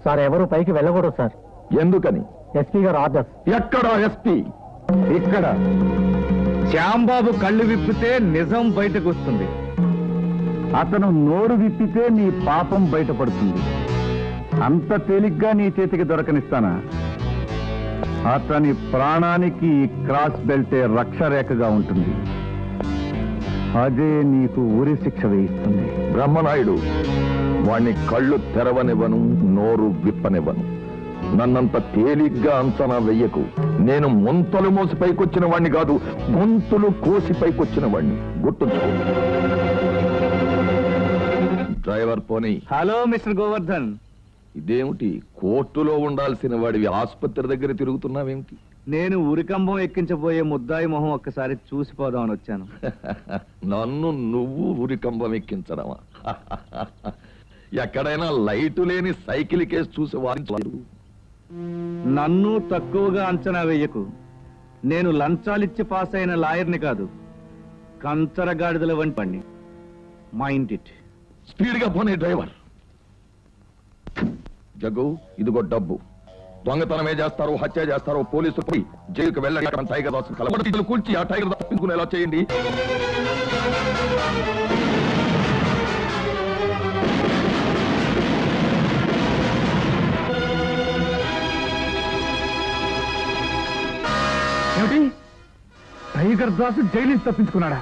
Sir ఎవరు పైకి వెళ్ళకూడదు సార్. ఎందుకని? ఎస్పీ గారు ఆర్డర్స్. ఎక్కడ ఎస్పీ? ఇక్కడ. శ్యాంబాబు కళ్ళు విప్పితే నిజం బయటకు వస్తుంది. అతను నోరు విప్పితే నీ పాపం బయటపడుతుంది. అంత తేలిగ్గా నీ చేతికి దొరకనిస్తానా? అతని ప్రాణానికి క్రాస్ బెల్టే రక్షరేఖగా ఉంటుంది. అదే నీకు ఉరి శిక్ష వేయిస్తుంది. బ్రహ్మనాయుడు, వాణ్ణి కళ్ళు తెరవనివ్వను, నోరు విప్పనివ్వను. నన్నంత తేలిగ్గా అంచనా వెయ్యకు. నేను ముంతలు మోసి పైకొచ్చిన వాణ్ణి కాదు, గొంతులు కోసి పైకొచ్చిన వాణ్ణి. గుర్తుంచుకో. డ్రైవర్ పోనీ. Hello mister Govardhan. ఇదేమిటి, కోర్టులో ఉండాల్సిన వాడివి ఆసుపత్రి దగ్గర తిరుగుతున్నావేమిటి? నేను ఉరికంబం ఎక్కించబోయే ముద్దాయి మొహం ఒక్కసారి చూసిపోదామని వచ్చాను. నన్ను నువ్వు ఉరికంబం ఎక్కించడమా? ఎక్కడైనా లైటు లేని సైకిల్ కేసు చూసి వారించలేదు. నన్ను తక్కువగా అంచనా వేయకు. నేను లంచాలిచ్చి పాస్ అయిన లాయర్ని కాదు, కంచరగాడిదల వంటి పని. Mind it. స్పీడ్గా పోనీ డ్రైవర్. జగ్గు, ఇదిగో డబ్బు. దొంగతనమే చేస్తారో హత్య చేస్తారో పోలీసులు పోయి జైలుకు వెళ్ళండి. టైగర్ దాస్ కలబడి కూల్చి ఆ టైగర్ దాస్ తప్పించుకునేలా చేయండి. ఏమిటి, టైగర్ దాసు జైలు నుంచి తప్పించుకున్నాడా?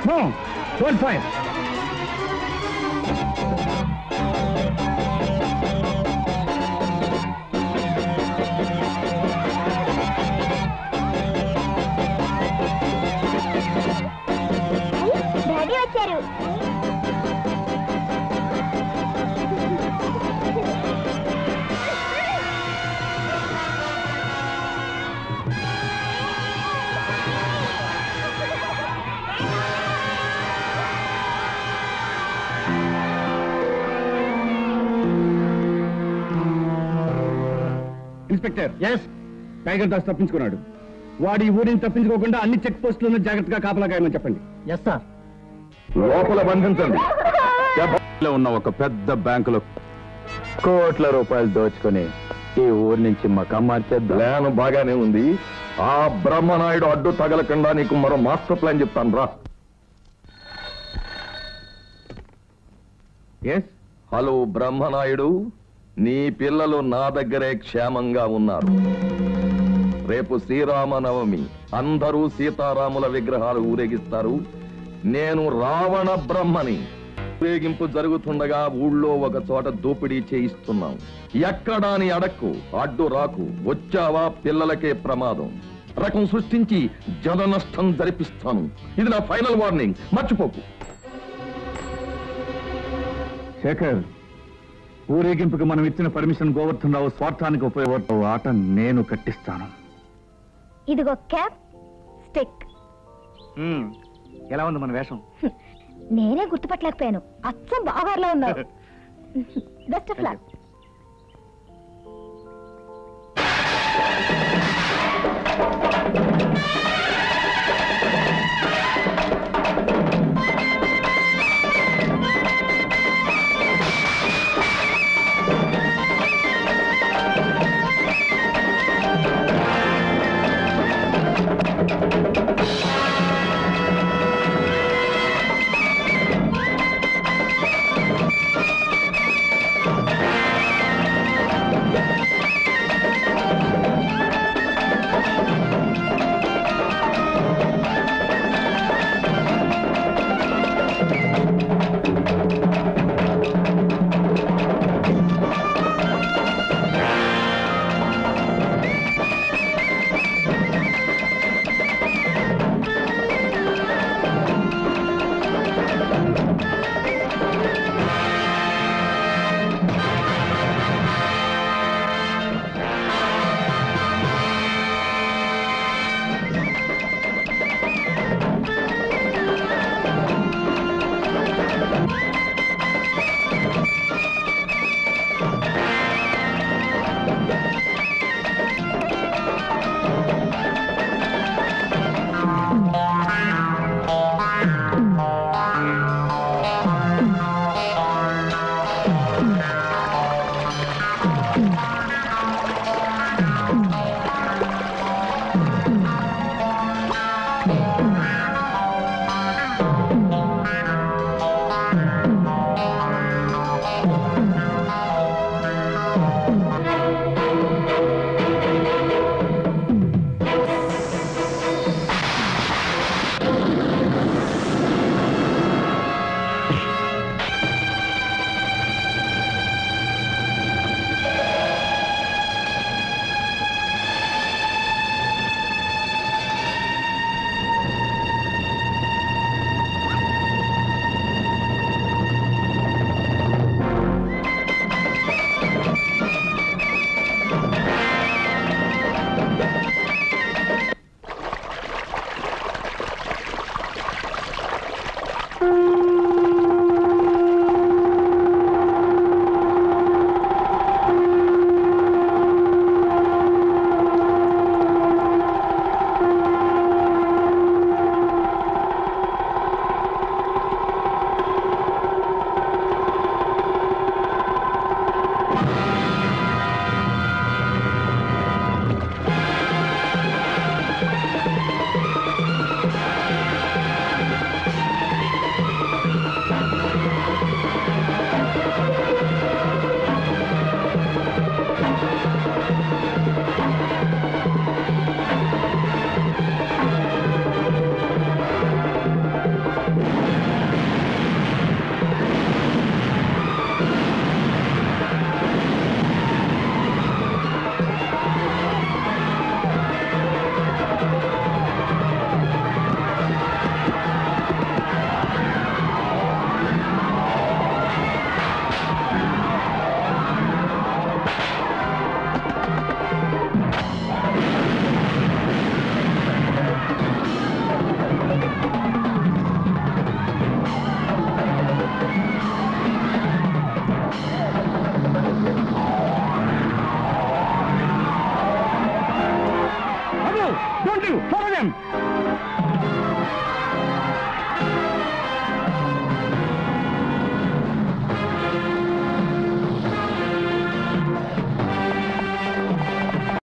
No, don't fire. డాడీ వచ్చారు. ఇన్స్పెక్టర్. ఎస్. టైగర్ దాస్ తప్పించుకున్నాడు. వాడు ఈ ఊరిని తప్పించుకోకుండా అన్ని చెక్ పోస్టులను జాగ్రత్తగా కాపలా కాయమని చెప్పండి. Yes sir. లోపల బంధించండి. ఉన్న ఒక పెద్ద బ్యాంకులో కోట్ల రూపాయలు దోచుకుని ఈ ఊరి నుంచి మకం మార్చేద్దాం. ప్లాన్ బాగానే ఉంది. ఆ బ్రహ్మనాయుడు అడ్డు తగలకుండా నీకు మరో మాస్టర్ ప్లాన్ చెప్తాను రా. ఎస్. హలో బ్రహ్మనాయుడు, నీ పిల్లలు నా దగ్గరే క్షేమంగా ఉన్నారు. రేపు శ్రీరామనవమి, అందరూ సీతారాముల విగ్రహాలు ఊరేగిస్తారు. నేను రావణ బ్రహ్మని. ఊరేగింపు జరుగుతుండగా ఊళ్ళో ఒక చోట దోపిడీ చేయిస్తున్నాం. ఎక్కడా అని అడక్కు, అడ్డు రాకు. వచ్చావా పిల్లలకే ప్రమాదం. రకం సృష్టించి జన నష్టం జరిపిస్తాను. ఇది నా ఫైనల్ వార్నింగ్, మర్చిపోకు. శేఖర్, ఊరేగింపుకి మనం ఇచ్చిన పర్మిషన్ గోవర్ధన్ రావు స్వార్థానికి ఉపయోగపడే ఆట నేను కట్టిస్తాను. ఇదిగో క్యాప్, స్టిక్. ఎలా ఉంది మన వేషం? నేనే గుర్తుపట్టలేకపోయాను. అచ్చం బావార్లా ఉన్నారు. Best of luck. Don't you follow them?